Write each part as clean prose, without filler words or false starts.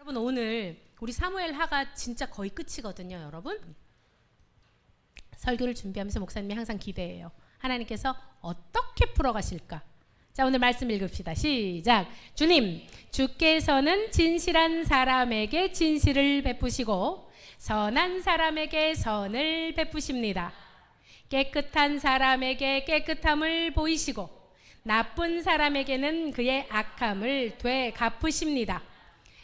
여러분 오늘 우리 사무엘하가 진짜 거의 끝이거든요. 여러분 설교를 준비하면서 목사님이 항상 기대해요. 하나님께서 어떻게 풀어가실까? 자, 오늘 말씀 읽읍시다. 시작. 주님, 주께서는 진실한 사람에게 진실을 베푸시고 선한 사람에게 선을 베푸십니다. 깨끗한 사람에게 깨끗함을 보이시고 나쁜 사람에게는 그의 악함을 되갚으십니다.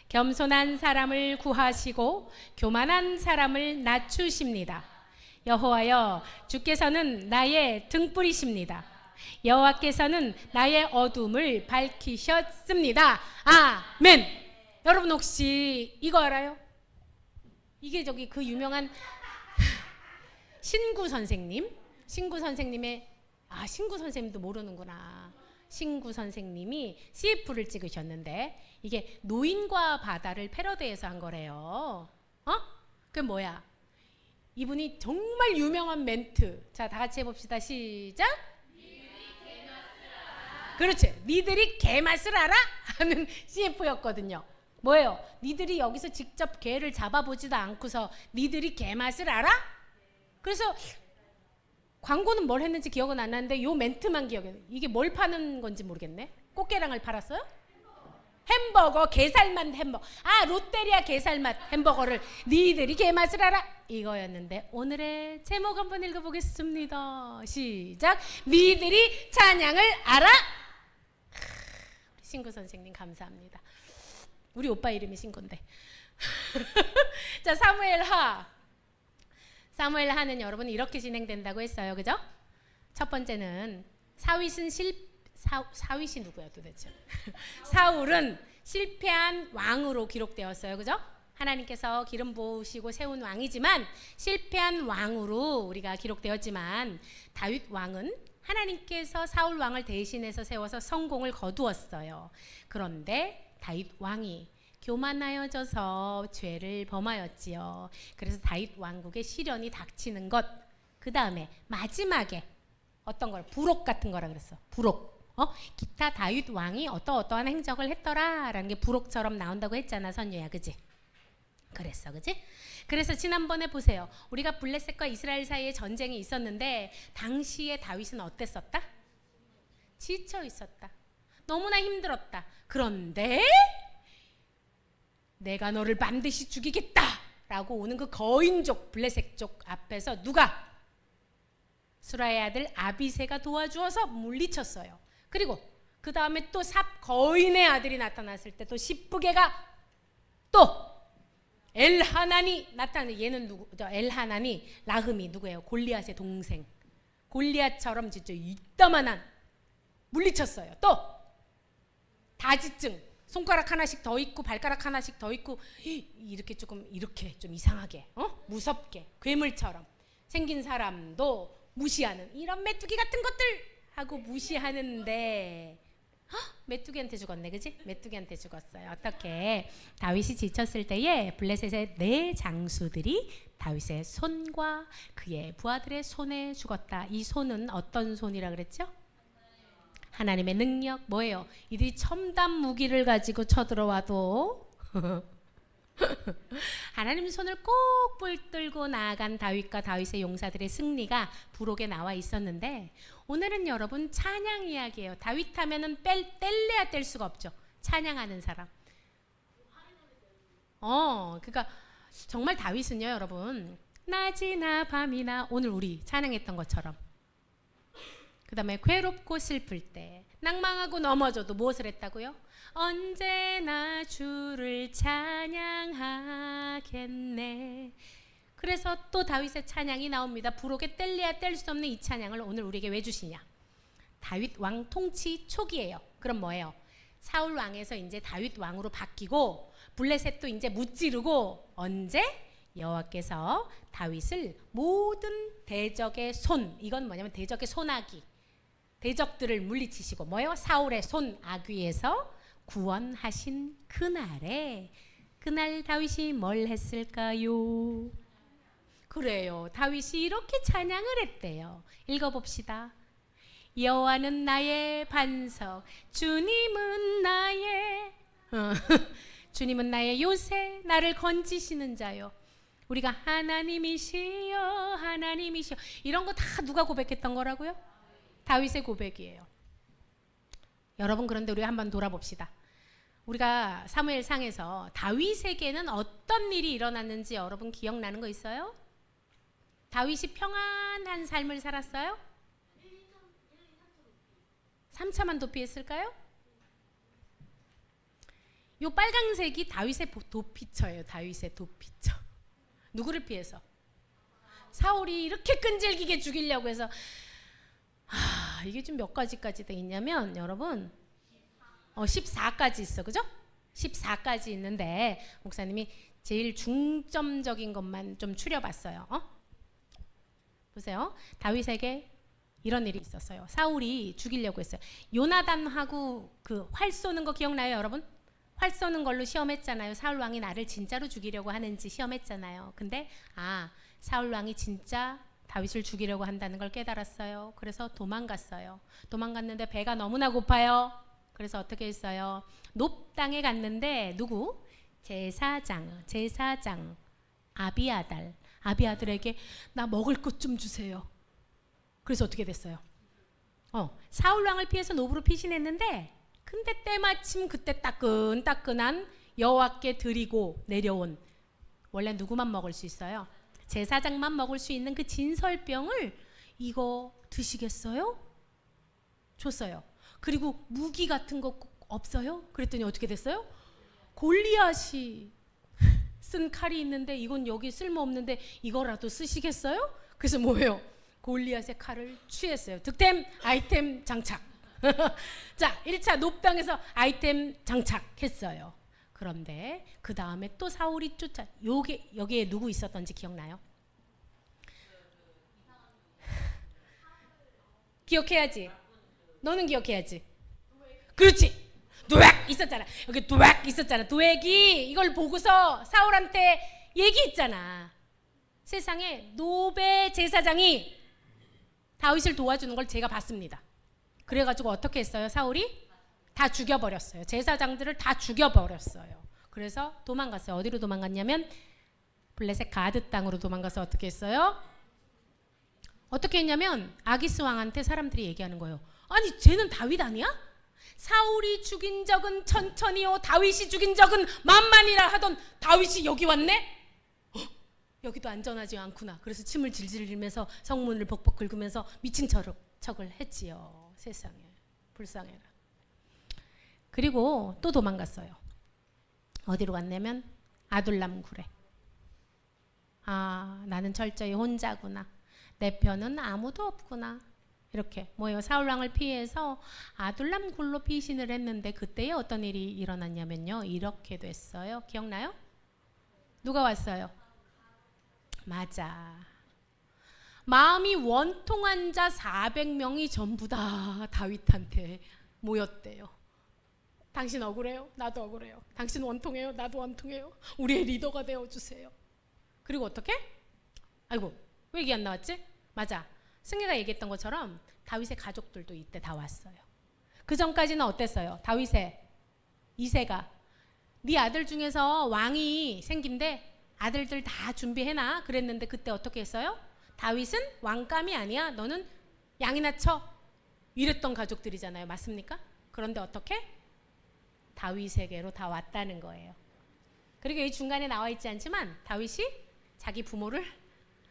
겸손한 사람을 구하시고 교만한 사람을 낮추십니다. 여호와여, 주께서는 나의 등불이십니다. 여호와께서는 나의 어둠을 밝히셨습니다. 아멘. 여러분 혹시 이거 알아요? 이게 저기 그 유명한 신구 선생님의 신구 선생님도 모르는구나. 신구 선생님이 CF를 찍으셨는데 이게 노인과 바다를 패러디해서 한 거래요. 그게 뭐야? 이분이 정말 유명한 멘트. 자, 다 같이 해봅시다. 시작. 그렇지. 니들이 개맛을 알아? 하는 CF였거든요. 뭐예요? 니들이 여기서 직접 개를 잡아보지도 않고서 니들이 개맛을 알아? 그래서 광고는 뭘 했는지 기억은 안 나는데 요 멘트만 기억해. 이게 뭘 파는 건지 모르겠네. 꽃게랑을 팔았어요? 햄버거, 게살맛 햄버거. 아, 롯데리아 게살맛 햄버거를 니들이 개맛을 알아? 이거였는데 오늘의 제목 한번 읽어보겠습니다. 시작. 니들이 찬양을 알아? 신구 선생님 감사합니다. 우리 오빠 이름이 신구인데. 자, 사무엘하는 여러분 이렇게 진행된다고 했어요. 그죠? 첫 번째는 사윗이 누구야 도대체? 사울은 실패한 왕으로 기록되었어요. 그죠? 하나님께서 기름 부으시고 세운 왕이지만 실패한 왕으로 우리가 기록되었지만 다윗 왕은 하나님께서 사울 왕을 대신해서 세워서 성공을 거두었어요. 그런데 다윗 왕이 교만하여져서 죄를 범하였지요. 그래서 다윗 왕국의 시련이 닥치는 것. 그 다음에 마지막에 어떤 걸 부록 같은 거라 그랬어. 부록. 기타 다윗 왕이 어떠한 행적을 했더라라는 게 부록처럼 나온다고 했잖아, 선유야, 그지? 그랬어, 그지? 그래서 지난번에 보세요. 우리가 블레셋과 이스라엘 사이에 전쟁이 있었는데 당시에 다윗은 어땠었다? 지쳐 있었다. 너무나 힘들었다. 그런데 내가 너를 반드시 죽이겠다 라고 오는 그 거인족 블레셋 쪽 앞에서 누가? 수라의 아들 아비새가 도와주어서 물리쳤어요. 그리고 그 다음에 또 거인의 아들이 나타났을 때 또 십부개가 또 엘하난이 나타나는. 얘는 누구? 엘하난이 라흠이 누구예요? 골리앗의 동생. 골리앗처럼 진짜 이따만한 물리쳤어요. 또 다지증. 손가락 하나씩 더 있고 발가락 하나씩 더 있고 이렇게 좀 이상하게 무섭게 괴물처럼 생긴 사람도 무시하는 이런 메뚜기 같은 것들 하고 무시하는데 메뚜기한테 죽었네, 그지? 메뚜기한테 죽었어요. 어떻게? 다윗이 지쳤을 때에 블레셋의 4 장수들이 다윗의 손과 그의 부하들의 손에 죽었다. 이 손은 어떤 손이라 그랬죠? 하나님의 능력. 뭐예요? 이들이 첨단 무기를 가지고 쳐들어와도 하나님 손을 꼭 붙들고 나아간 다윗과 다윗의 용사들의 승리가 부록에 나와 있었는데 오늘은 여러분 찬양 이야기예요. 다윗 하면은 뗄래야 뗄 수가 없죠. 찬양하는 사람. 그러니까 정말 다윗은요, 여러분 낮이나 밤이나 오늘 우리 찬양했던 것처럼 그 다음에 괴롭고 슬플 때 낭망하고 넘어져도 무엇을 했다고요? 언제나 주를 찬양하겠네. 그래서 또 다윗의 찬양이 나옵니다. 부록에 뗄래야 뗄 수 없는 이 찬양을 오늘 우리에게 왜 주시냐? 다윗 왕 통치 초기예요. 그럼 뭐예요? 사울 왕에서 이제 다윗 왕으로 바뀌고 블레셋도 이제 무찌르고 언제? 여호와께서 다윗을 모든 대적의 손, 이건 뭐냐면 대적의 손아귀, 대적들을 물리치시고 뭐예요? 사울의 손 아귀에서 구원하신 그날에 그날 다윗이 뭘 했을까요? 그래요. 다윗이 이렇게 찬양을 했대요. 읽어봅시다. 여호와는 나의 반석, 주님은 나의 주님은 나의 요새, 나를 건지시는 자요. 우리가 하나님이시여 하나님이시여 이런 거 다 누가 고백했던 거라고요? 다윗의 고백이에요. 여러분, 그런데 우리 한번 돌아봅시다. 우리가 사무엘상에서 다윗에게는 어떤 일이 일어났는지 여러분 기억나는 거 있어요? 다윗이 평안한 삶을 살았어요? 3차만 도피했을까요? 요 빨강색이 다윗의 도피처예요. 다윗의 도피처. 누구를 피해서? 사울이 이렇게 끈질기게 죽이려고 해서 이게 좀 몇 가지까지 돼 있냐면 여러분 14까지 있어. 그죠? 14까지 있는데 목사님이 제일 중점적인 것만 좀 추려봤어요. 보세요. 다윗에게 이런 일이 있었어요. 사울이 죽이려고 했어요. 요나단하고 그 활 쏘는 거 기억나요, 여러분? 활 쏘는 걸로 시험했잖아요. 사울 왕이 나를 진짜로 죽이려고 하는지 시험했잖아요. 근데 사울 왕이 진짜 다윗을 죽이려고 한다는 걸 깨달았어요. 그래서 도망갔어요. 도망갔는데 배가 너무나 고파요. 그래서 어떻게 했어요? 높 땅에 갔는데 누구? 제사장 아비아들에게 나 먹을 것 좀 주세요. 그래서 어떻게 됐어요? 사울 왕을 피해서 노브로 피신했는데 근데 때마침 그때 따끈따끈한 여호와께 드리고 내려온, 원래 누구만 먹을 수 있어요? 제사장만 먹을 수 있는 그 진설병을 이거 드시겠어요? 줬어요. 그리고 무기 같은 거 없어요? 그랬더니 어떻게 됐어요? 골리앗이 쓴 칼이 있는데 이건 여기 쓸모없는데 이거라도 쓰시겠어요? 그래서 뭐예요? 골리앗의 칼을 취했어요. 득템 아이템 장착. 자, 1차 높당에서 아이템 장착했어요. 그런데 그 다음에 또 사울이 여기에 누구 있었던지 기억나요? 기억해야지. 너는 기억해야지. 그렇지. 도액 있었잖아. 여기 도액 있었잖아. 도액이 이걸 보고서 사울한테 얘기했잖아. 세상에 노베 제사장이 다윗을 도와주는 걸 제가 봤습니다. 그래가지고 어떻게 했어요? 사울이 다 죽여버렸어요. 제사장들을 다 죽여버렸어요. 그래서 도망갔어요. 어디로 도망갔냐면 블레셋 가드 땅으로 도망가서 어떻게 했어요? 어떻게 했냐면 아기스 왕한테 사람들이 얘기하는 거예요. 아니 쟤는 다윗 아니야? 사울이 죽인 적은 천천히요 다윗이 죽인 적은 만만이라 하던 다윗이 여기 왔네? 여기도 안전하지 않구나. 그래서 침을 질질 흘리면서 성문을 벅벅 긁으면서 미친 척을 했지요. 세상에 불쌍해라. 그리고 또 도망갔어요. 어디로 갔냐면 아둘람 굴에. 나는 철저히 혼자구나. 내 편은 아무도 없구나. 이렇게 뭐예요? 사울왕을 피해서 아둘람 굴로 피신을 했는데 그때에 어떤 일이 일어났냐면요. 이렇게 됐어요. 기억나요? 누가 왔어요? 맞아. 마음이 원통한 자 400명이 전부 다 다윗한테 모였대요. 당신 억울해요? 나도 억울해요. 당신 원통해요? 나도 원통해요. 우리의 리더가 되어주세요. 그리고 어떻게? 아이고 왜 얘기 안 나왔지? 맞아. 승희가 얘기했던 것처럼 다윗의 가족들도 이때 다 왔어요. 그 전까지는 어땠어요? 다윗의 이세가 네 아들 중에서 왕이 생긴대. 아들들 다 준비해놔. 그랬는데 그때 어떻게 했어요? 다윗은 왕감이 아니야. 너는 양이나 쳐. 이랬던 가족들이잖아요. 맞습니까? 그런데 어떻게? 다윗에게로 다 왔다는 거예요. 그리고 이 중간에 나와 있지 않지만 다윗이 자기 부모를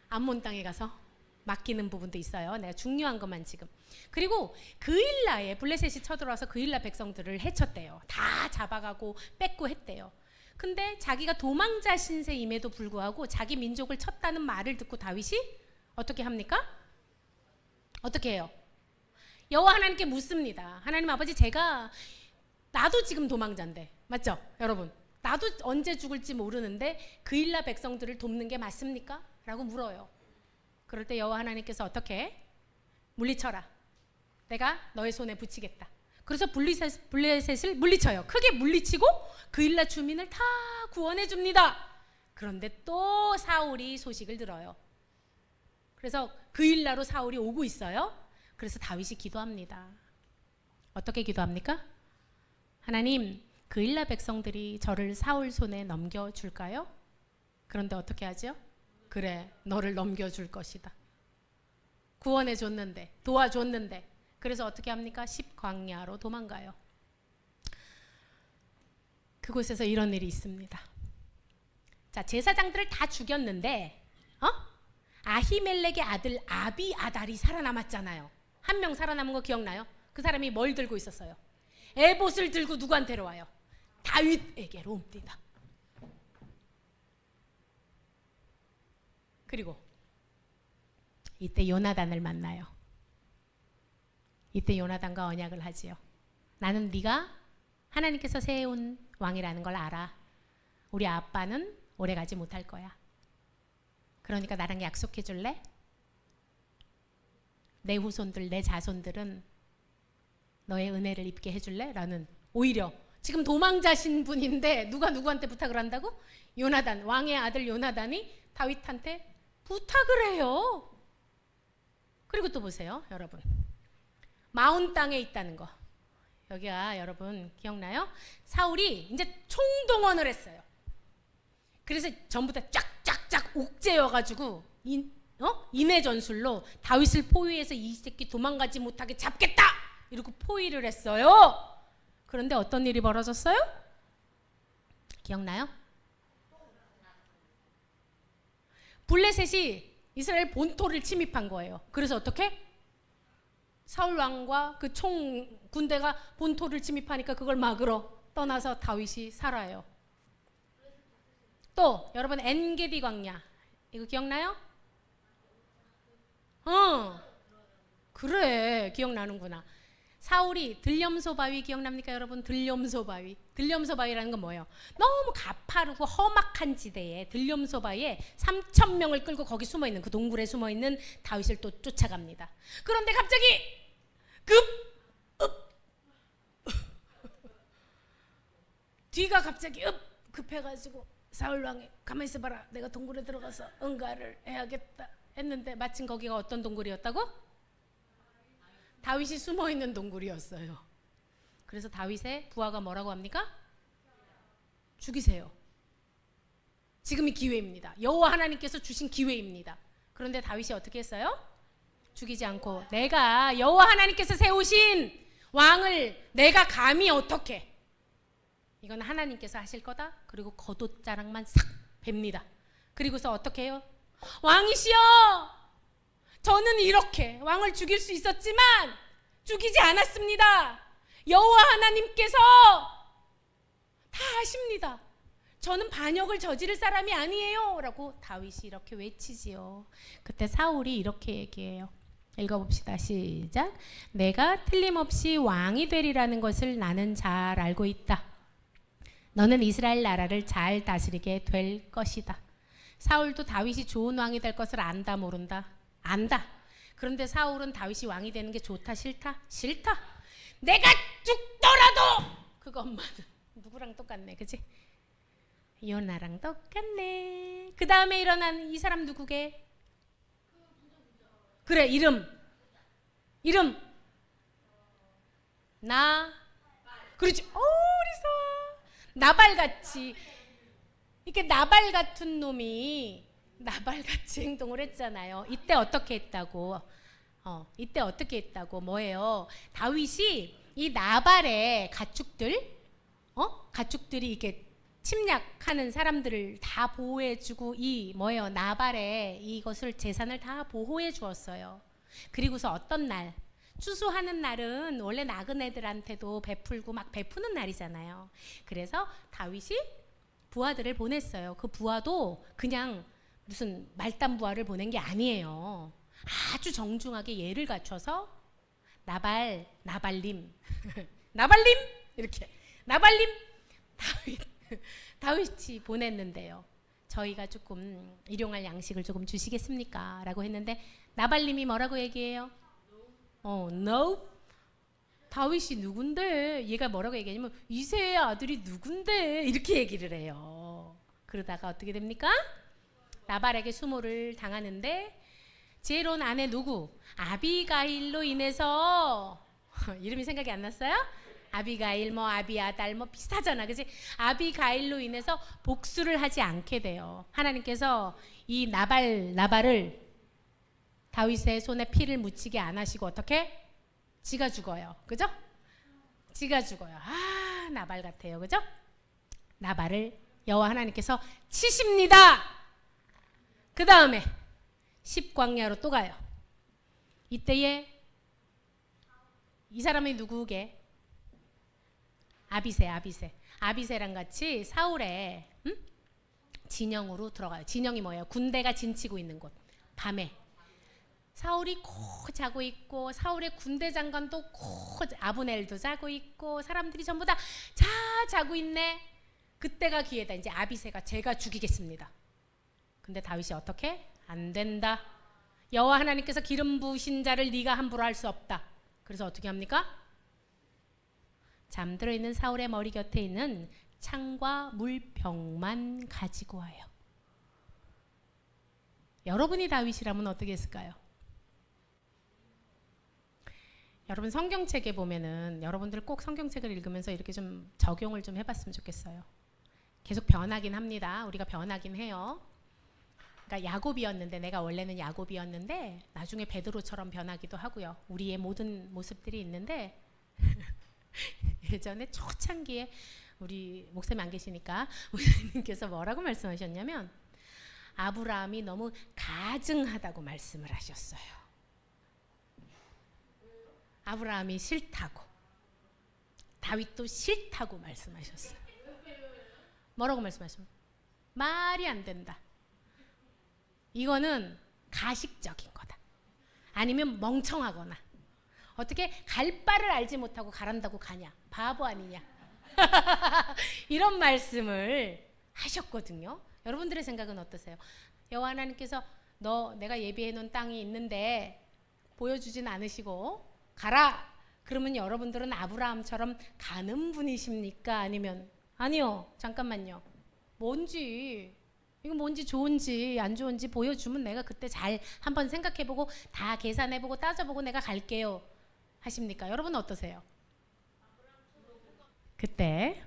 암몬 땅에 가서 맡기는 부분도 있어요. 내가 중요한 것만 지금. 그리고 그일라에 블레셋이 쳐들어와서 그일라 백성들을 해쳤대요. 다 잡아가고 뺏고 했대요. 근데 자기가 도망자 신세임에도 불구하고 자기 민족을 쳤다는 말을 듣고 다윗이 어떻게 합니까? 어떻게 해요? 여호와 하나님께 묻습니다. 하나님 아버지, 나도 지금 도망자인데 맞죠? 여러분, 나도 언제 죽을지 모르는데 그일라 백성들을 돕는 게 맞습니까? 라고 물어요. 그럴 때 여호와 하나님께서 어떻게? 물리쳐라. 내가 너의 손에 붙이겠다. 그래서 블레셋을 물리쳐요. 크게 물리치고 그일라 주민을 다 구원해 줍니다. 그런데 또 사울이 소식을 들어요. 그래서 그일라로 사울이 오고 있어요. 그래서 다윗이 기도합니다. 어떻게 기도합니까? 하나님, 그일라 백성들이 저를 사울 손에 넘겨줄까요? 그런데 어떻게 하죠? 그래, 너를 넘겨줄 것이다. 구원해 줬는데, 도와줬는데. 그래서 어떻게 합니까? 10광야로 도망가요. 그곳에서 이런 일이 있습니다. 자, 제사장들을 다 죽였는데 아히멜렉의 아들 아비아달이 살아남았잖아요. 한 명 살아남은 거 기억나요? 그 사람이 뭘 들고 있었어요? 에봇을 들고 누구한테로 와요? 다윗에게로 옵니다. 그리고 이때 요나단을 만나요. 이때 요나단과 언약을 하지요. 나는 네가 하나님께서 세운 왕이라는 걸 알아. 우리 아빠는 오래가지 못할 거야. 그러니까 나랑 약속해 줄래? 내 후손들, 내 자손들은 너의 은혜를 입게 해줄래? 라는, 오히려 지금 도망자신 분인데 누가 누구한테 부탁을 한다고? 요나단, 왕의 아들 요나단이 다윗한테 부탁을 해요. 그리고 또 보세요, 여러분. 마온 땅에 있다는 거. 여기가 여러분 기억나요? 사울이 이제 총동원을 했어요. 그래서 전부 다 쫙쫙쫙 옥죄여가지고 인해 전술로 다윗을 포위해서 이 새끼 도망가지 못하게 잡겠다! 이러고 포위를 했어요. 그런데 어떤 일이 벌어졌어요? 기억나요? 블레셋이 이스라엘 본토를 침입한 거예요. 그래서 어떻게? 사울 왕과 그 총 군대가 본토를 침입하니까 그걸 막으러 떠나서 다윗이 살아요. 또 여러분 엔게디 광야 이거 기억나요? 그래, 기억나는구나. 사울이 들염소 바위 기억납니까 여러분? 들염소 바위. 들염소 바위라는 건 뭐예요? 너무 가파르고 험악한 지대에 들염소 바위에 3,000명을 끌고 거기 숨어있는, 그 동굴에 숨어있는 다윗을 또 쫓아갑니다. 그런데 갑자기 뒤가 갑자기 급해가지고 사울 왕이 가만히 있어봐라, 내가 동굴에 들어가서 응가를 해야겠다 했는데 마침 거기가 어떤 동굴이었다고? 다윗이 숨어있는 동굴이었어요. 그래서 다윗의 부하가 뭐라고 합니까? 죽이세요. 지금이 기회입니다. 여호와 하나님께서 주신 기회입니다. 그런데 다윗이 어떻게 했어요? 죽이지 않고, 내가 여호와 하나님께서 세우신 왕을 내가 감히 어떻게, 이건 하나님께서 하실 거다. 그리고 겉옷자락만 싹 뱁니다. 그리고서 어떻게 해요? 왕이시여, 저는 이렇게 왕을 죽일 수 있었지만 죽이지 않았습니다. 여호와 하나님께서 다 아십니다. 저는 반역을 저지를 사람이 아니에요 라고 다윗이 이렇게 외치지요. 그때 사울이 이렇게 얘기해요. 읽어봅시다. 시작. 내가 틀림없이 왕이 되리라는 것을 나는 잘 알고 있다. 너는 이스라엘 나라를 잘 다스리게 될 것이다. 사울도 다윗이 좋은 왕이 될 것을 안다 모른다? 안다. 그런데 사울은 다윗이 왕이 되는 게 좋다 싫다? 싫다. 내가 죽더라도, 그거 엄마는 누구랑 똑같네, 그치? 요나랑 똑같네. 그 다음에 일어난 이 사람 누구게? 그래, 이름 그렇지. 어리서 나발같이, 이렇게 나발 같은 놈이 나발같이 행동을 했잖아요. 이때 어떻게 했다고? 이때 어떻게 했다고? 뭐예요? 다윗이 이 나발의 가축들이 이렇게 침략하는 사람들을 다 보호해주고, 이 뭐예요? 나발의 이것을, 재산을 다 보호해 주었어요. 그리고서 어떤 날, 추수하는 날은 원래 나그네들한테도 베풀고 막 베푸는 날이잖아요. 그래서 다윗이 부하들을 보냈어요. 그 부하도 그냥 무슨 말단 부하를 보낸 게 아니에요. 아주 정중하게 예를 갖춰서 나발님 이렇게 나발님 다윗이 보냈는데요. 저희가 조금 일용할 양식을 조금 주시겠습니까? 라고 했는데 나발님이 뭐라고 얘기해요? No. 다윗이 누군데? 얘가 뭐라고 얘기하냐면 이새의 아들이 누군데? 이렇게 얘기를 해요. 그러다가 어떻게 됩니까? 나발에게 수모를 당하는데 제론 아내 누구? 아비가일로 인해서 이름이 생각이 안 났어요? 아비가일 뭐 아비아달 뭐 비슷하잖아, 그지? 아비가일로 인해서 복수를 하지 않게 돼요. 하나님께서 이 나발을 다윗의 손에 피를 묻히게 안 하시고 어떻게? 지가 죽어요, 그죠? 지가 죽어요. 아, 나발 같아요, 그죠? 나발을 여호와 하나님께서 치십니다. 그 다음에 10광야로 또 가요. 이때에 이 사람이 누구게? 아비새랑 같이 사울의 진영으로 들어가요. 진영이 뭐예요? 군대가 진치고 있는 곳. 밤에 사울이 코 자고 있고, 사울의 군대 장관도 아브넬도 자고 있고, 사람들이 전부 다 자고 있네. 그때가 기회다. 이제 아비새가 제가 죽이겠습니다. 근데 다윗이 어떻게? 안 된다. 여호와 하나님께서 기름 부으신 자를 네가 함부로 할 수 없다. 그래서 어떻게 합니까? 잠들어 있는 사울의 머리 곁에 있는 창과 물병만 가지고 와요. 여러분이 다윗이라면 어떻게 했을까요? 여러분 성경책에 보면은 여러분들 꼭 성경책을 읽으면서 이렇게 좀 적용을 좀 해봤으면 좋겠어요. 계속 변하긴 합니다. 우리가 변하긴 해요. 그러니까 야곱이었는데, 내가 원래는 야곱이었는데 나중에 베드로처럼 변하기도 하고요. 우리의 모든 모습들이 있는데 예전에 초창기에 우리 목사님 안 계시니까 목사님께서 뭐라고 말씀하셨냐면 아브라함이 너무 가증하다고 말씀을 하셨어요. 아브라함이 싫다고, 다윗도 싫다고 말씀하셨어요. 뭐라고 말씀하셨어요? 말이 안 된다. 이거는 가식적인 거다. 아니면 멍청하거나, 어떻게 갈 바를 알지 못하고 가란다고 가냐, 바보 아니냐. 이런 말씀을 하셨거든요. 여러분들의 생각은 어떠세요? 여호와 하나님께서 내가 예비해 놓은 땅이 있는데 보여주진 않으시고 가라. 그러면 여러분들은 아브라함처럼 가는 분이십니까? 아니면 아니요, 잠깐만요, 이거 뭔지 좋은지 안 좋은지 보여주면 내가 그때 잘 한번 생각해보고 다 계산해보고 따져보고 내가 갈게요 하십니까? 여러분은 어떠세요? 그때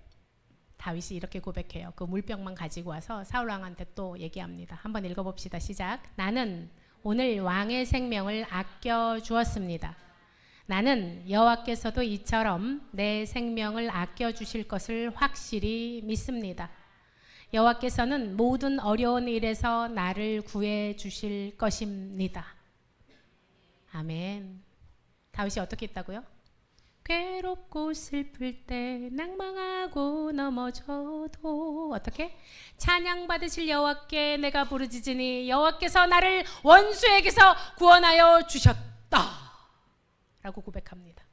다윗이 이렇게 고백해요. 그 물병만 가지고 와서 사울왕한테 또 얘기합니다. 한번 읽어봅시다. 시작. 나는 오늘 왕의 생명을 아껴 주었습니다. 나는 여호와께서도 이처럼 내 생명을 아껴 주실 것을 확실히 믿습니다. 여호와께서는 모든 어려운 일에서 나를 구해 주실 것입니다. 아멘. 다윗이 어떻게 했다고요? 괴롭고 슬플 때 낭망하고 넘어져도 어떻게? 찬양 받으실 여호와께 내가 부르짖으니 여호와께서 나를 원수에게서 구원하여 주셨다 라고 고백합니다.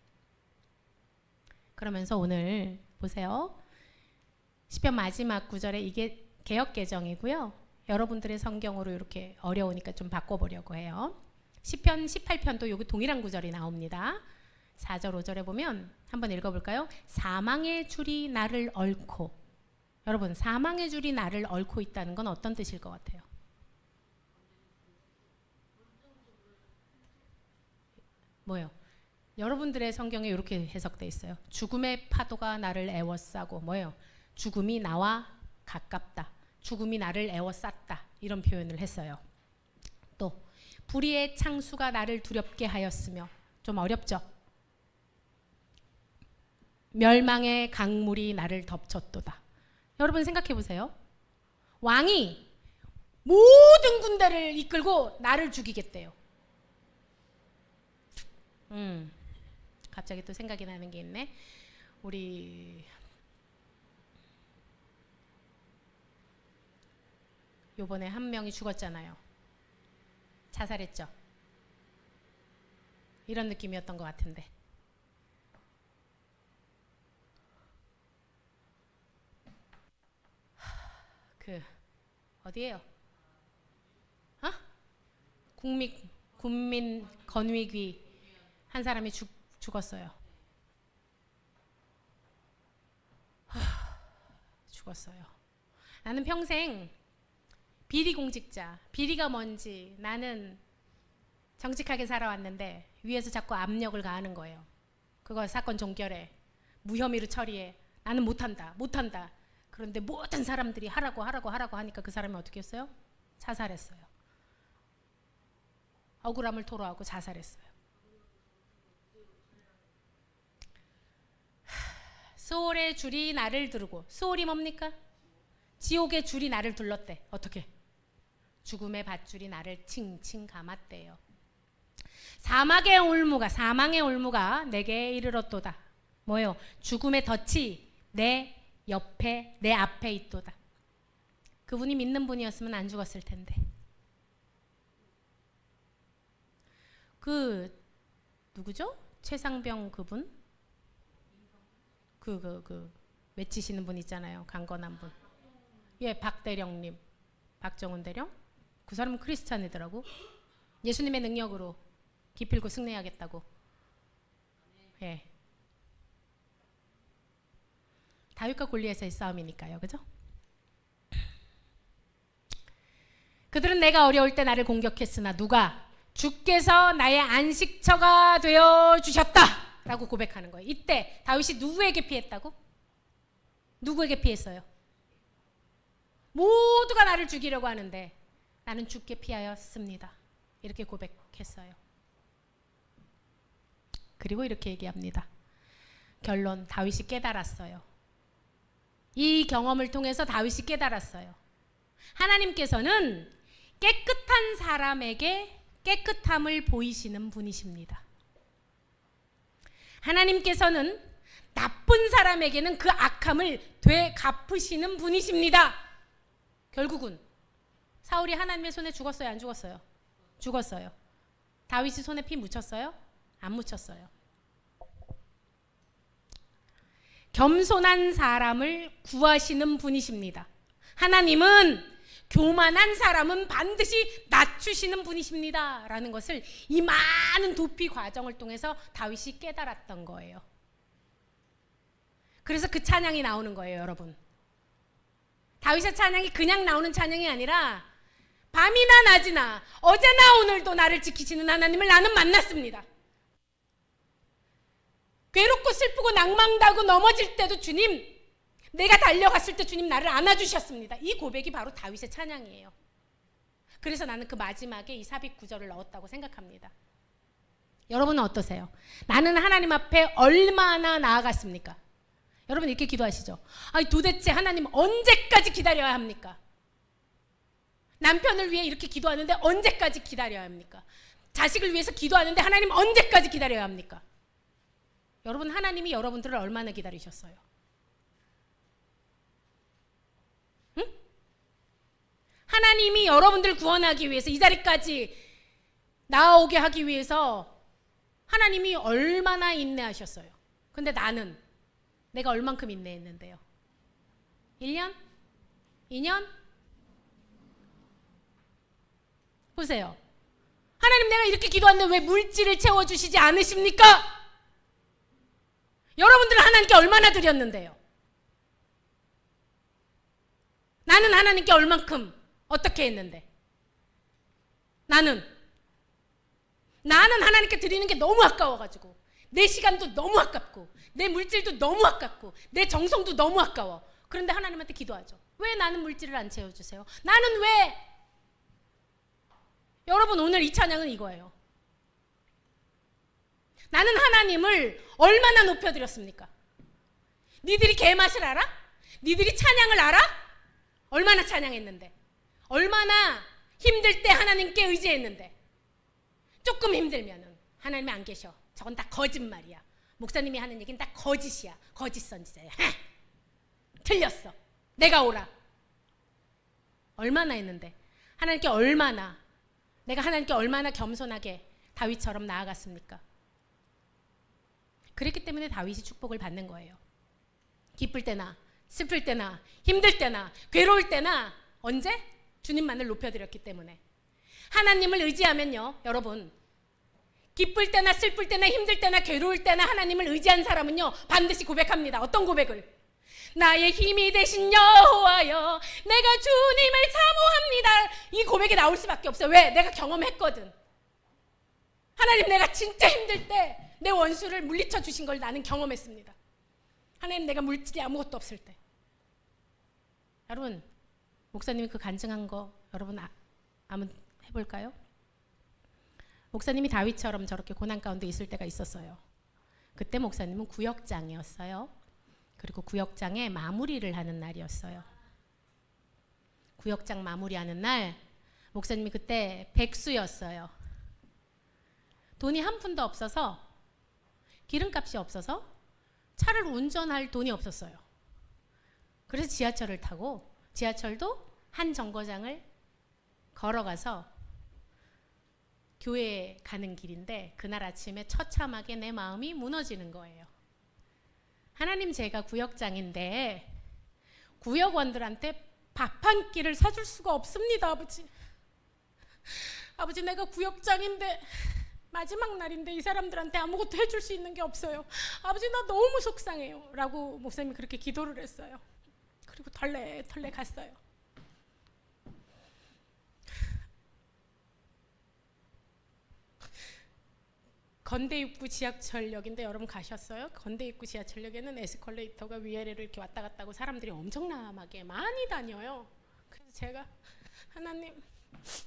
그러면서 오늘 보세요. 시편 마지막 구절에, 이게 개역개정이고요. 여러분들의 성경으로 이렇게 어려우니까 좀 바꿔보려고 해요. 시편 18편도 여기 동일한 구절이 나옵니다. 4절 5절에 보면 한번 읽어볼까요? 사망의 줄이 나를 얽고. 여러분, 사망의 줄이 나를 얽고 있다는 건 어떤 뜻일 것 같아요? 뭐요? 여러분들의 성경에 이렇게 해석되어 있어요. 죽음의 파도가 나를 애워싸고, 뭐예요? 죽음이 나와 가깝다. 죽음이 나를 애워쌌다. 이런 표현을 했어요. 또 불의의 창수가 나를 두렵게 하였으며, 좀 어렵죠? 멸망의 강물이 나를 덮쳤도다. 여러분 생각해 보세요. 왕이 모든 군대를 이끌고 나를 죽이겠대요. 갑자기 또 생각이 나는 게 있네. 우리 요번에 한 명이 죽었잖아요. 자살했죠. 이런 느낌이었던 것 같은데. 어디예요? 국민 건위귀 한 사람이 죽었어요. 죽었어요. 나는 평생 비리 공직자, 비리가 뭔지 나는 정직하게 살아왔는데 위에서 자꾸 압력을 가하는 거예요. 그거 사건 종결해. 무혐의로 처리해. 나는 못한다. 그런데 모든 사람들이 하라고 하니까 그 사람이 어떻게 했어요? 자살했어요. 억울함을 토로하고 자살했어요. 수월의 줄이 나를 두르고, 수월이 뭡니까? 지옥의 줄이 나를 둘렀대. 어떻게? 죽음의 밧줄이 나를 칭칭 감았대요. 사망의 올무가 내게 이르렀도다. 뭐예요? 죽음의 덫이 내 옆에, 내 앞에 있도다. 그분이 믿는 분이었으면 안 죽었을 텐데. 그 누구죠? 최상병 그분? 외치시는 분 있잖아요. 강건한 분. 예, 박대령님. 박정훈 대령? 그 사람은 크리스찬이더라고. 예수님의 능력으로 기필코 승리하겠다고. 예. 다윗과 골리앗의 싸움이니까요. 그죠? 그들은 내가 어려울 때 나를 공격했으나 누가? 주께서 나의 안식처가 되어 주셨다 라고 고백하는 거예요. 이때 다윗이 누구에게 피했다고? 누구에게 피했어요? 모두가 나를 죽이려고 하는데 나는 주께 피하였습니다. 이렇게 고백했어요. 그리고 이렇게 얘기합니다. 결론, 다윗이 깨달았어요. 이 경험을 통해서 다윗이 깨달았어요. 하나님께서는 깨끗한 사람에게 깨끗함을 보이시는 분이십니다. 하나님께서는 나쁜 사람에게는 그 악함을 되갚으시는 분이십니다. 결국은 사울이 하나님의 손에 죽었어요? 안 죽었어요? 죽었어요. 다윗이 손에 피 묻혔어요? 안 묻혔어요. 겸손한 사람을 구하시는 분이십니다. 하나님은 교만한 사람은 반드시 낮추시는 분이십니다 라는 것을 이 많은 도피 과정을 통해서 다윗이 깨달았던 거예요. 그래서 그 찬양이 나오는 거예요, 여러분. 다윗의 찬양이 그냥 나오는 찬양이 아니라 밤이나 낮이나 어제나 오늘도 나를 지키시는 하나님을 나는 만났습니다. 괴롭고 슬프고 낭망다고 넘어질 때도 주님, 내가 달려갔을 때 주님 나를 안아주셨습니다. 이 고백이 바로 다윗의 찬양이에요. 그래서 나는 그 마지막에 이 삽입 구절을 넣었다고 생각합니다. 여러분은 어떠세요? 나는 하나님 앞에 얼마나 나아갔습니까? 여러분 이렇게 기도하시죠. 아니 도대체 하나님 언제까지 기다려야 합니까? 남편을 위해 이렇게 기도하는데 언제까지 기다려야 합니까? 자식을 위해서 기도하는데 하나님 언제까지 기다려야 합니까? 여러분, 하나님이 여러분들을 얼마나 기다리셨어요? 응? 하나님이 여러분들 구원하기 위해서 이 자리까지 나아오게 하기 위해서 하나님이 얼마나 인내하셨어요? 근데 내가 얼만큼 인내했는데요? 1년? 2년? 보세요. 하나님, 내가 이렇게 기도하는데 왜 물질을 채워주시지 않으십니까? 여러분들은 하나님께 얼마나 드렸는데요? 나는 하나님께 얼만큼 어떻게 했는데? 나는 하나님께 드리는 게 너무 아까워가지고 내 시간도 너무 아깝고 내 물질도 너무 아깝고 내 정성도 너무 아까워. 그런데 하나님한테 기도하죠. 왜 나는 물질을 안 채워주세요? 나는 왜? 여러분, 오늘 이 찬양은 이거예요. 나는 하나님을 얼마나 높여드렸습니까? 니들이 개맛을 알아? 니들이 찬양을 알아? 얼마나 찬양했는데? 얼마나 힘들 때 하나님께 의지했는데? 조금 힘들면은 하나님이 안 계셔. 저건 다 거짓말이야. 목사님이 하는 얘기는 다 거짓이야. 거짓 선지자야. 틀렸어. 내가 오라. 얼마나 했는데? 내가 하나님께 얼마나 겸손하게 다윗처럼 나아갔습니까? 그랬기 때문에 다윗이 축복을 받는 거예요. 기쁠 때나 슬플 때나 힘들 때나 괴로울 때나 언제? 주님만을 높여드렸기 때문에. 하나님을 의지하면요, 여러분, 기쁠 때나 슬플 때나 힘들 때나 괴로울 때나 하나님을 의지한 사람은요 반드시 고백합니다. 어떤 고백을? 나의 힘이 되신 여호와여, 내가 주님을 사모합니다. 이 고백이 나올 수밖에 없어요. 왜? 내가 경험했거든. 하나님, 내가 진짜 힘들 때 내 원수를 물리쳐 주신 걸 나는 경험했습니다. 하나님, 내가 물질이 아무것도 없을 때. 여러분, 목사님이 그 간증한 거 여러분 한번 해볼까요? 목사님이 다윗처럼 저렇게 고난 가운데 있을 때가 있었어요. 그때 목사님은 구역장이었어요. 그리고 구역장에 마무리를 하는 날이었어요. 구역장 마무리하는 날 목사님이 그때 백수였어요. 돈이 한 푼도 없어서, 기름값이 없어서 차를 운전할 돈이 없었어요. 그래서 지하철을 타고, 지하철도 한 정거장을 걸어가서 교회에 가는 길인데, 그날 아침에 처참하게 내 마음이 무너지는 거예요. 하나님, 제가 구역장인데 구역원들한테 밥 한 끼를 사줄 수가 없습니다, 아버지. 아버지, 내가 구역장인데 마지막 날인데 이 사람들한테 아무것도 해줄 수 있는 게 없어요. 아버지, 나 너무 속상해요 라고 목사님이 그렇게 기도를 했어요. 그리고 털레털레 갔어요. 건대입구 지하철역인데 여러분 가셨어요? 건대입구 지하철역에는 에스컬레이터가 위아래로 이렇게 왔다 갔다 하고 사람들이 엄청나게 많이 다녀요. 그래서 제가, 하나님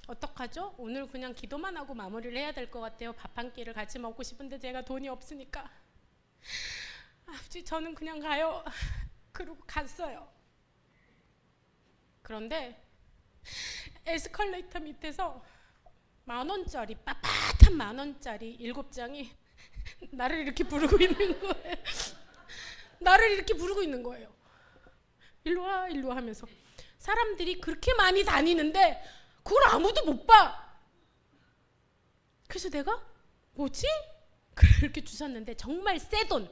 어떡하죠? 오늘 그냥 기도만 하고 마무리를 해야 될 것 같아요. 밥 한 끼를 같이 먹고 싶은데 제가 돈이 없으니까. 아버지, 저는 그냥 가요. 그러고 갔어요. 그런데 에스컬레이터 밑에서 10,000원짜리, 빳빳한 10,000원짜리 7장이 나를 이렇게 부르고 있는 거예요. 나를 이렇게 부르고 있는 거예요. 일로 와, 일로 와 하면서. 사람들이 그렇게 많이 다니는데 그걸 아무도 못 봐. 그래서 내가 뭐지? 그렇게 주셨는데 정말 새 돈,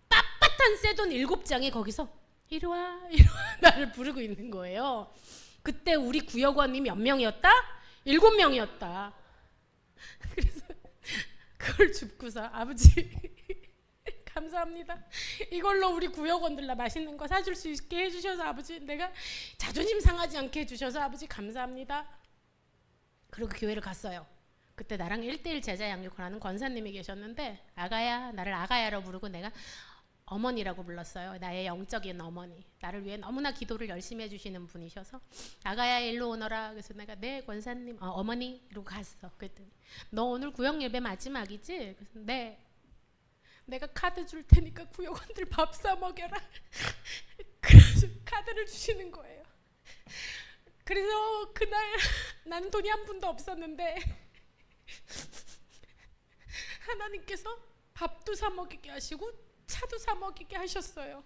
빳빳한 새 돈 7장이 거기서 이리 와, 이리 와 나를 부르고 있는 거예요. 그때 우리 구역원이 몇 명이었다? 7명이었다. 그래서 그걸 줍고서, 아버지 감사합니다. 이걸로 우리 구역원들 나 맛있는 거 사줄 수 있게 해주셔서 아버지, 내가 자존심 상하지 않게 해주셔서 아버지 감사합니다. 그리고 교회를 갔어요. 그때 나랑 1:1 제자 양육을 하는 권사님이 계셨는데, 아가야, 나를 아가야로 부르고 내가 어머니라고 불렀어요. 나의 영적인 어머니. 나를 위해 너무나 기도를 열심히 해주시는 분이셔서, 아가야 일로 오너라. 그래서 내가 네 권사님, 어머니 이러고 갔어. 그랬더니 너 오늘 구역 예배 마지막이지? 그래서 네. 내가 카드 줄 테니까 구역원들 밥 사 먹여라. 그래서 카드를 주시는 거예요. 그래서 그날 나는 돈이 한 푼도 없었는데 하나님께서 밥도 사 먹이게 하시고 차도 사 먹이게 하셨어요.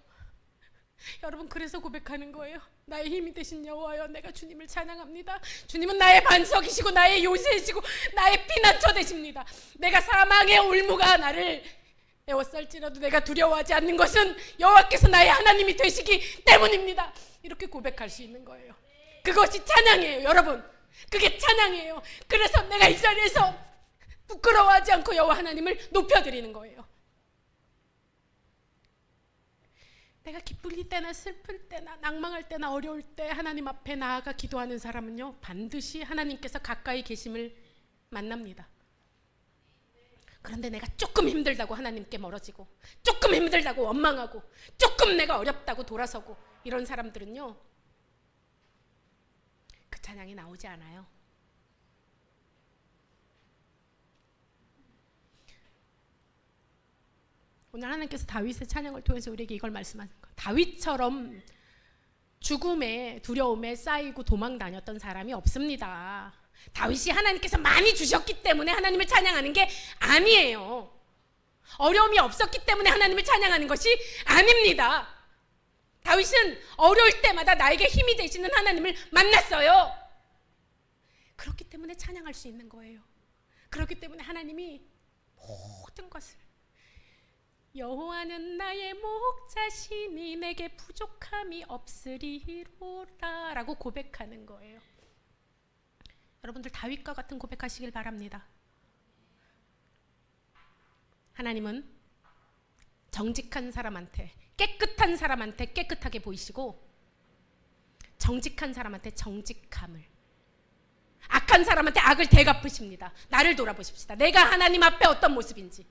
여러분, 그래서 고백하는 거예요. 나의 힘이 되신 여호와여, 내가 주님을 찬양합니다. 주님은 나의 반석이시고 나의 요새이시고 나의 피난처 되십니다. 내가 사망의 올무가 나를 에워쌀지라도 내가 두려워하지 않는 것은 여호와께서 나의 하나님이 되시기 때문입니다. 이렇게 고백할 수 있는 거예요. 그것이 찬양이에요, 여러분. 그게 찬양이에요. 그래서 내가 이 자리에서 부끄러워하지 않고 여호와 하나님을 높여드리는 거예요. 내가 기쁠 때나 슬플 때나 낭망할 때나 어려울 때 하나님 앞에 나아가 기도하는 사람은요, 반드시 하나님께서 가까이 계심을 만납니다. 그런데 내가 조금 힘들다고 하나님께 멀어지고, 조금 힘들다고 원망하고, 조금 내가 어렵다고 돌아서고, 이런 사람들은요, 그 찬양이 나오지 않아요. 오늘 하나님께서 다윗의 찬양을 통해서 우리에게 이걸 말씀하는 거예요. 다윗처럼 죽음에 두려움에 쌓이고 도망 다녔던 사람이 없습니다. 다윗이 하나님께서 많이 주셨기 때문에 하나님을 찬양하는 게 아니에요. 어려움이 없었기 때문에 하나님을 찬양하는 것이 아닙니다. 다윗은 어려울 때마다 나에게 힘이 되시는 하나님을 만났어요. 그렇기 때문에 찬양할 수 있는 거예요. 그렇기 때문에 하나님이 모든 것을, 여호와는 나의 목자시니 내게 부족함이 없으리로다 라고 고백하는 거예요. 여러분들 다윗과 같은 고백하시길 바랍니다. 하나님은 정직한 사람한테, 깨끗한 사람한테 깨끗하게 보이시고, 정직한 사람한테 정직함을, 악한 사람한테 악을 되갚으십니다. 나를 돌아보십시다. 내가 하나님 앞에 어떤 모습인지.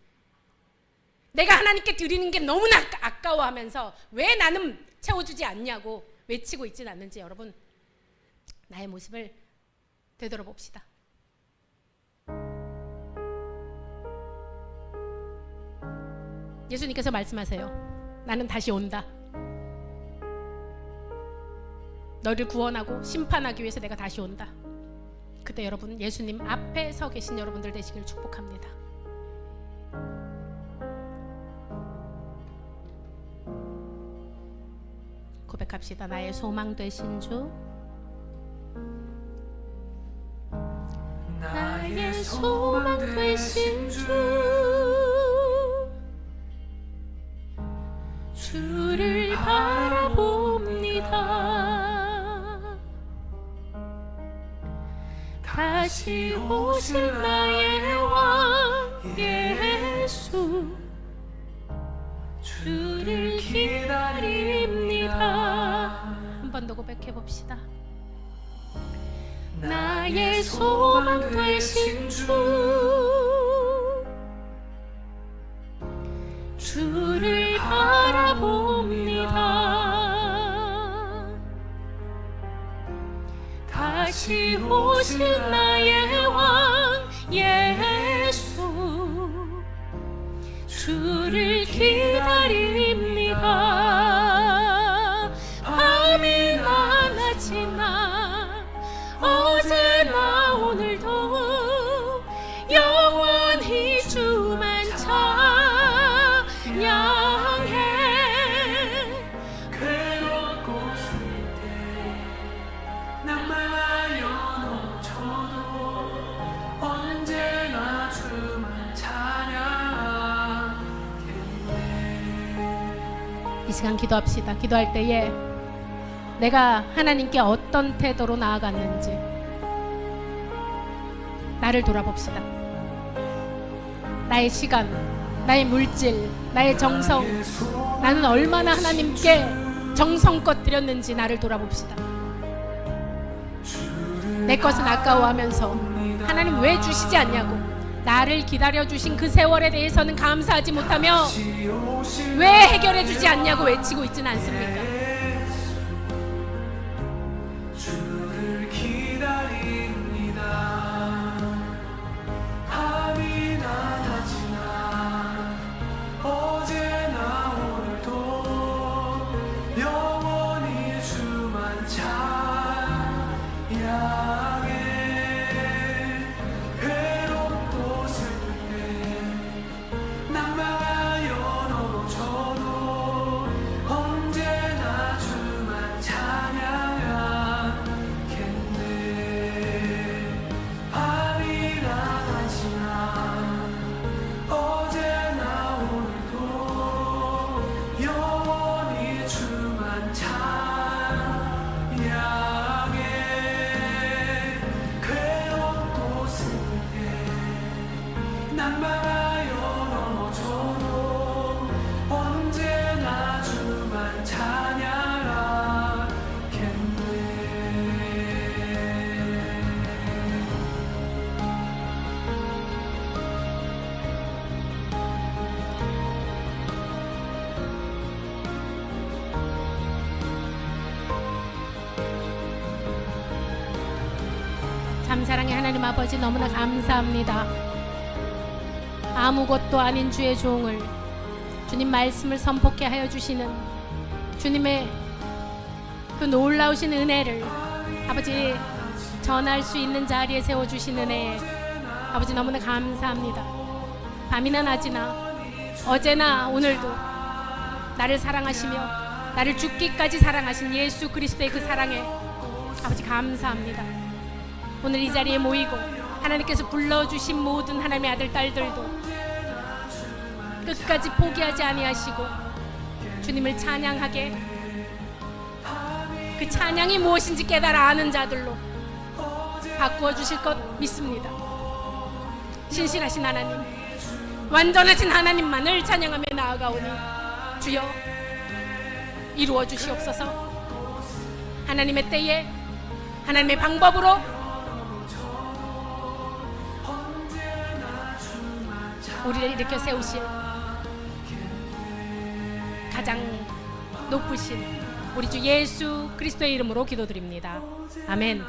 내가 하나님께 드리는 게 너무나 아까워하면서 왜 나는 채워주지 않냐고 외치고 있지는 않는지 여러분 나의 모습을 되돌아봅시다. 예수님께서 말씀하세요. 나는 다시 온다. 너를 구원하고 심판하기 위해서 내가 다시 온다. 그때 여러분 예수님 앞에 서 계신 여러분들 되시길 축복합니다. 고백합시다. 나의 소망 되신 주, 나의 소망 되신 주, 주를 바라봅니다. 다시 오실 나의 왕 예수, 주를 기다립니다. 한 번 더 고백해 봅시다. 나의 소망 되신 주, 주를 바라봅니다. 다시 오실 나의 왕 예수, 주를 기다립니다. 밤이 많아지나 어제나 오늘도 영원히 주만 찬양해. 괴롭고 슬 때 낭만하여 넘쳐도 언제나 주만 찬양하겠네. 이 시간 기도합시다. 기도할 때에 내가 하나님께 어떤 태도로 나아갔는지 나를 돌아봅시다. 나의 시간, 나의 물질, 나의 정성, 나는 얼마나 하나님께 정성껏 드렸는지 나를 돌아봅시다. 내 것은 아까워하면서 하나님 왜 주시지 않냐고 나를 기다려주신 그 세월에 대해서는 감사하지 못하며 왜 해결해 주지 않냐고 외치고 있지는 않습니까? 주를 기다립니다. 밤이 낮아지나 어제나 오늘도 영원히 주만 찬양해. 괴롭고 슬플 때 낭만하여 넘쳐도 언제나 주만 찬양하겠네. 밤이 낮아지나 어제나 오늘도 영원히 주만 찬양해. 괴롭고 슬플 때 낭만하여 넘어져도 언제나 주만 참사랑의 하나님 아버지 너무나 감사합니다. 아무것도 아닌 주의 종을 주님 말씀을 선포케 하여 주시는 주님의 그 놀라우신 은혜를 아버지 전할 수 있는 자리에 세워주신 은혜에 아버지 너무나 감사합니다. 밤이나 낮이나 어제나 오늘도 나를 사랑하시며 나를 죽기까지 사랑하신 예수 그리스도의 그 사랑에 아버지 감사합니다. 오늘 이 자리에 모이고 하나님께서 불러주신 모든 하나님의 아들 딸들도 끝까지 포기하지 아니하시고 주님을 찬양하게 그 찬양이 무엇인지 깨달아 아는 자들로 바꾸어 주실 것 믿습니다. 신실하신 하나님, 완전하신 하나님만을 찬양하며 나아가오니 주여 이루어 주시옵소서. 하나님의 때에 하나님의 방법으로 우리를 일으켜 세우실 가장 높으신 우리 주 예수 그리스도의 이름으로 기도드립니다. 아멘.